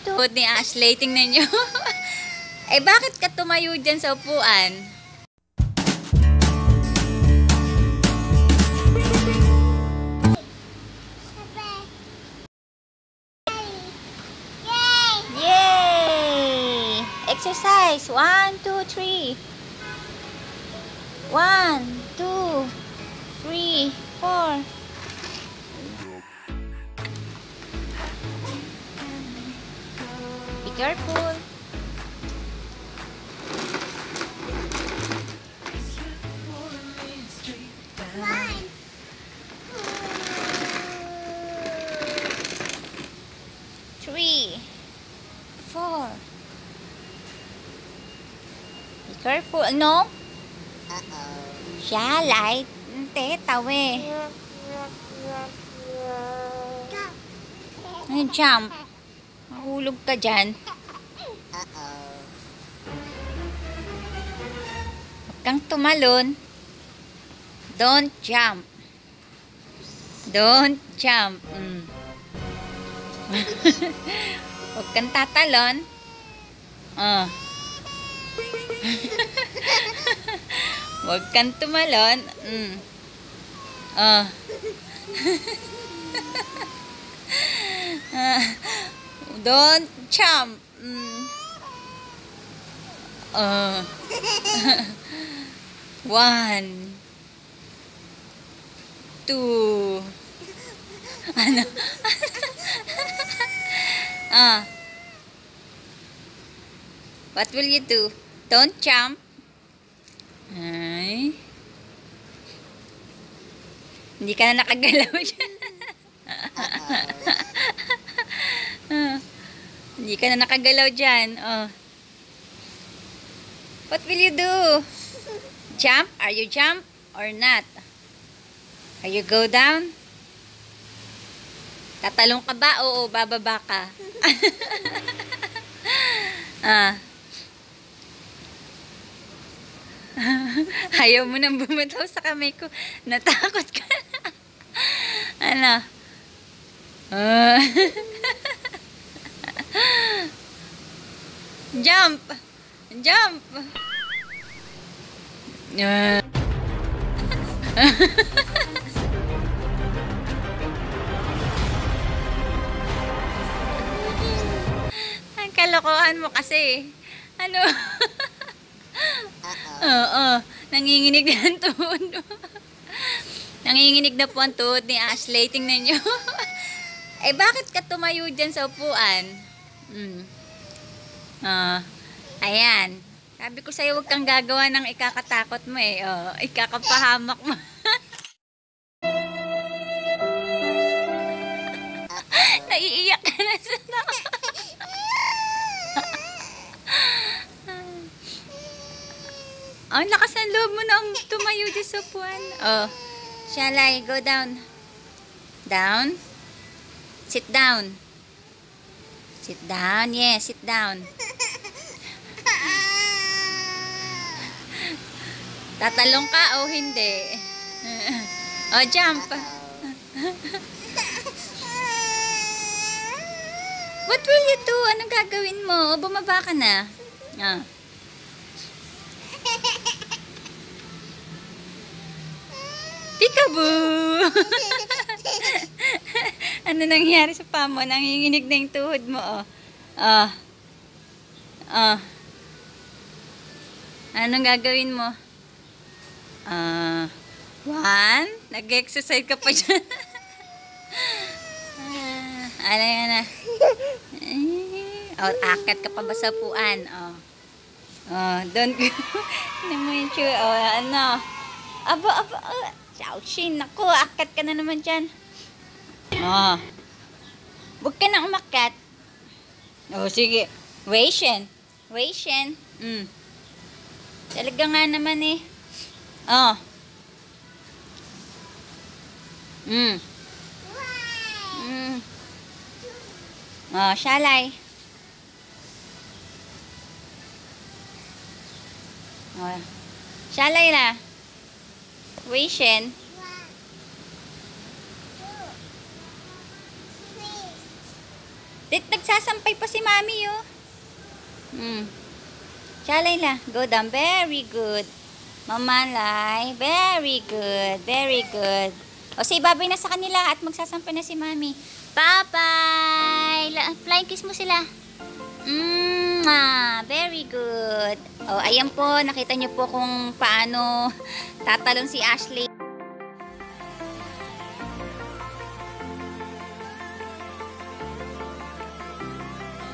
tuhod ni Ashley. Tingnan nyo. Eh, bakit ka tumayo dyan sa upuan? Yay! Exercise. 1, 2, 3. 1, 2, 3, 4. Be careful. Three, 4. Be careful. No? Siya, light. Hindi, tawe. Ay, jump. Mahulog ka dyan. Huwag kang tumalon. Don't jump. Don't jump. Huwag kang tatalon. Huwag kang tumalon. Don't jump. 1, 2. Ano? What will you do? Don't jump. Ay. Hindi ka na nakagalaw dyan. Hindi ka na nakagalaw dyan. What will you do? Jump? Are you jump or not? Are you go down? Tatalong ka ba? Oo, bababa ka. Ayaw mo nang bumitaw sa kamay ko. Natakot ka na. Ano? Jump! Jump! Ang kalokohan mo kasi. Ano? Oo. Nanginginig na ang tuhod. Nanginginig na po ang tuhod ni Ashley. Tingnan nyo. Eh, bakit ka tumayo dyan sa upuan? Ayan. Sabi ko sa'yo, huwag kang gagawa ng ikakatakot mo eh. Ikakapahamak mo. Naiiyak ka na sa ang lakas ng loob mo na tumayo dyan sa upuan. Shalay, go down. Down. Sit down. Sit down. Yes, sit down. Tatalong ka o hindi? Jump. What will you do? Anong gagawin mo? Bumaba ka na. Peekaboo! Ano nangyari sa paa mo? Nanginginig na yung tuhod mo, Anong gagawin mo? 1? Nag-exercise ka pa dyan. Ano yan na? Akat ka pa ba sa upuan? Don't go. Ano mo yung chew? Ano? Aba. Shaoshin, naku, akat ka na naman dyan. Huwag ka na umakat. Sige. Weishen. Talaga nga naman eh. Shalay. Shalay na. Weishen. Nagsasampay pa si Mami. mami, oh. Siya, Layla. Go down. Very good. Mamalay. Very good. Very good. O, say bye-bye na sa kanila at magsasampa na si mami. Bye-bye. Flying kiss mo sila. Very good. O, ayan po. Nakita niyo po kung paano tatalon si Ashley.